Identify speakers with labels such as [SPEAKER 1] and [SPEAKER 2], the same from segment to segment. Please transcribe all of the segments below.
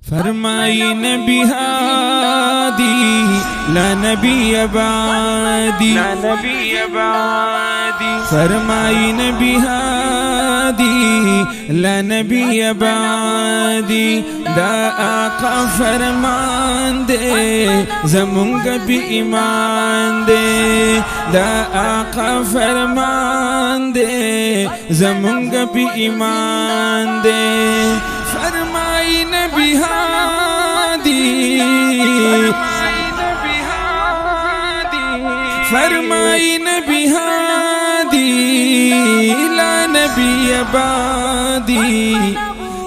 [SPEAKER 1] فرمائی نبی ہادی لا نبی عبادی فرمائی نبی ہادی لا نبی عبادی دا آقا فرمان دے زمونگ بھی ایمان دے دا آقا فرمان دے زمونگ بھی ایمان دے فرمائی نبی ہادی فرمائی نبی ہادی لا نبی عبادی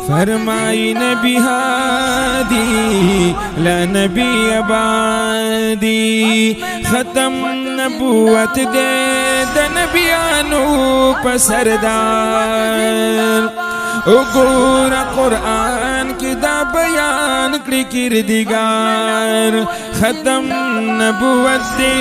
[SPEAKER 1] فرمائی نبی ہادی لا نبی عبادی ختم نبوت دے دا نبیانو پسردار اگور قرآن کی دا بیان کری کردگار ختم نبوت دے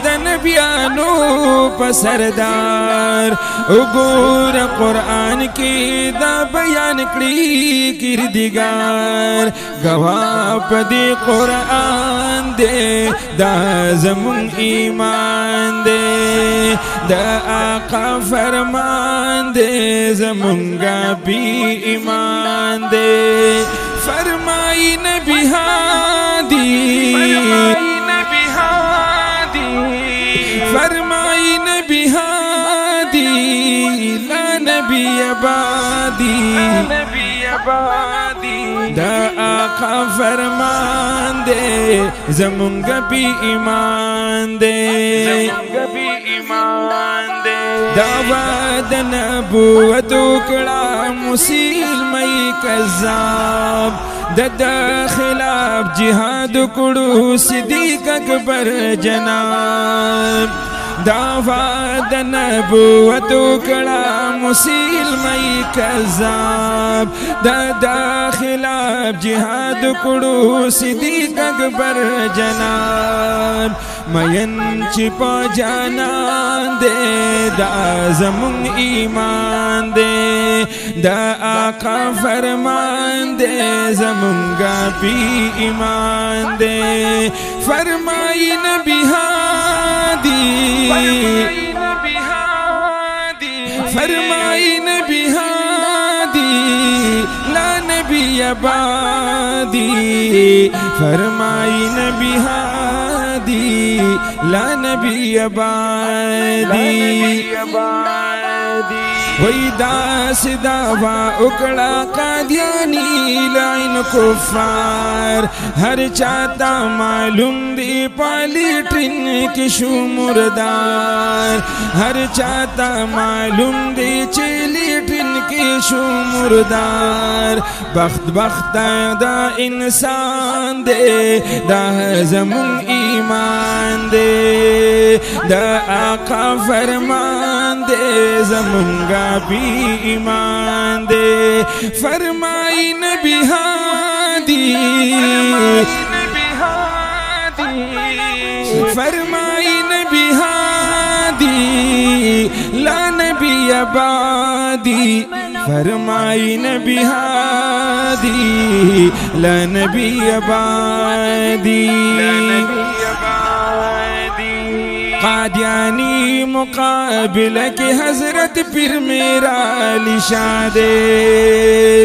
[SPEAKER 1] دا نبیانو پسردار اگور قرآن کی دا بیان کری کردگار گواہ پدی قرآن دے دا زمون ایمان دے دا آقا فرمان دے زمونگا بھی ایمان دے فرمائی نبی ہادی فرمائی نبی ہادی لا نبی عبادی دا آقا فرمان دے زمونگ بھی ایمان دے دعوت نبوت اکڑا مسلمی کذاب دا خلاف جہاد کڑو صدیق اکبر جناب دعوت نبوت اکڑا مسلمی کذاب دا خلاف جہاد کڑو صدیق اکبر جناب مین چپا جانان دے دا زمون ایمان دے دا آقا فرمان دے زمونگا بھی ایمان دے فرمائی نبی ہادی فرمائی نبی ہادی لا نبی عبادی فرمائی نبی ہادی لا نبی عبادی وی داس دعویٰ اکڑا قادیانی لائن کفار ہر چاہتا معلوم دی پالیٹرن کی شمردار ہر چاہتا معلوم دی چلیٹرن کی شمردار بخت بخت دا انسان دے دا زمون ایمان دے دا آقا فرمان دے زمونگا بھی ایمان دے فرمائی نبی ہادی فرمائی نبی ہادی لا نبی عبادی فرمائی نبی ہادی لا نبی عبادی قادیانی مقابلہ کی حضرت پھر میرا علی شاہ دے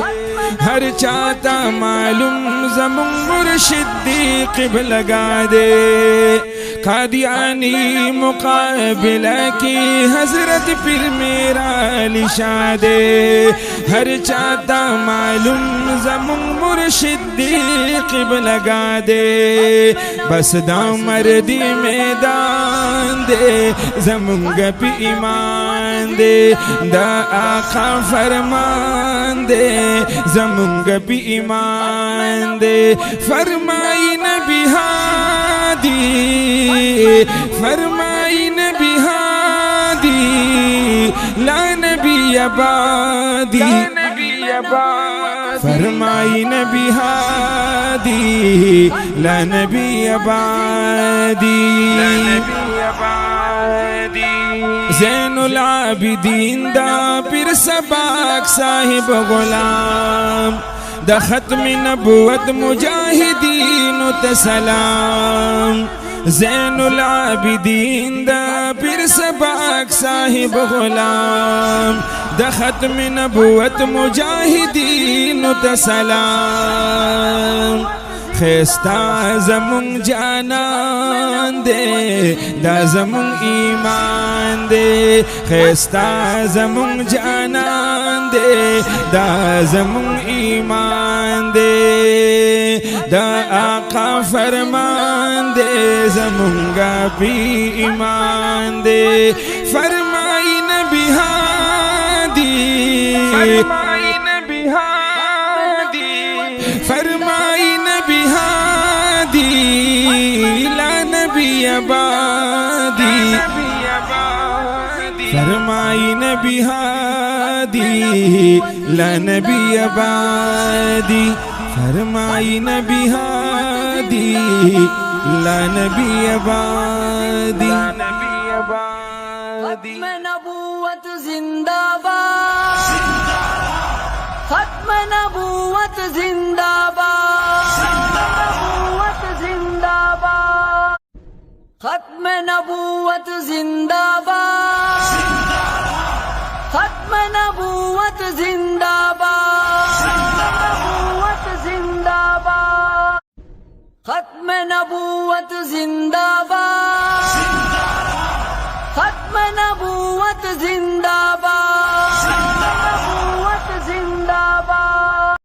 [SPEAKER 1] ہر چاہتا معلوم زمون مرشد دی قبلہ گا دے قادیانی مقابلہ کی حضرت پھر میرا علی شاہ دے ہر چاہتا معلوم زمون مرشد دی قبلہ گا دے بس دا مردی میدان دے زمونگ بھی ایمان دے دا آقا فرمان دے زمونگ بھی ایمان دے فرمائی نبی ہادی فرمائی نبی ہادی لا نبی عبادی فرمائی نبی ہادی لا نبی عبادی زین العابدین دا پھر سباق صاحب غلام द खत्म नबुवत मुजाहिदीन तसलाम ज़ैनुल आबिदीन द पीर सबाक साहिब गुलाम द खत्म नबुवत मुजाहिदीन तसलाम खस्ता ज़मुंग जानान दे दा ज़मुंग ईमान दे खस्ता ज़मुंग जानान दे दा ज़मुंग ईमान दे दा आका फरमान दे ज़मुंगा भी ईमान दे फरमाई नबी हादी फरमाई नबी हादी फरमाई नबी हादी ला नबी आबादी फरमाई नबी हादी ला नबी आबादी फरमाई नबी हादी ला नबी आबादी
[SPEAKER 2] खत्म नबूवत जिंदाबाद खत्म नबूवत जिंदाबाद खत्म नबूवत जिंदाबाद खत्म नबूवत जिंदाबाद खत्म नबूवत जिंदाबाद खत्म नबूवत जिंदाबाद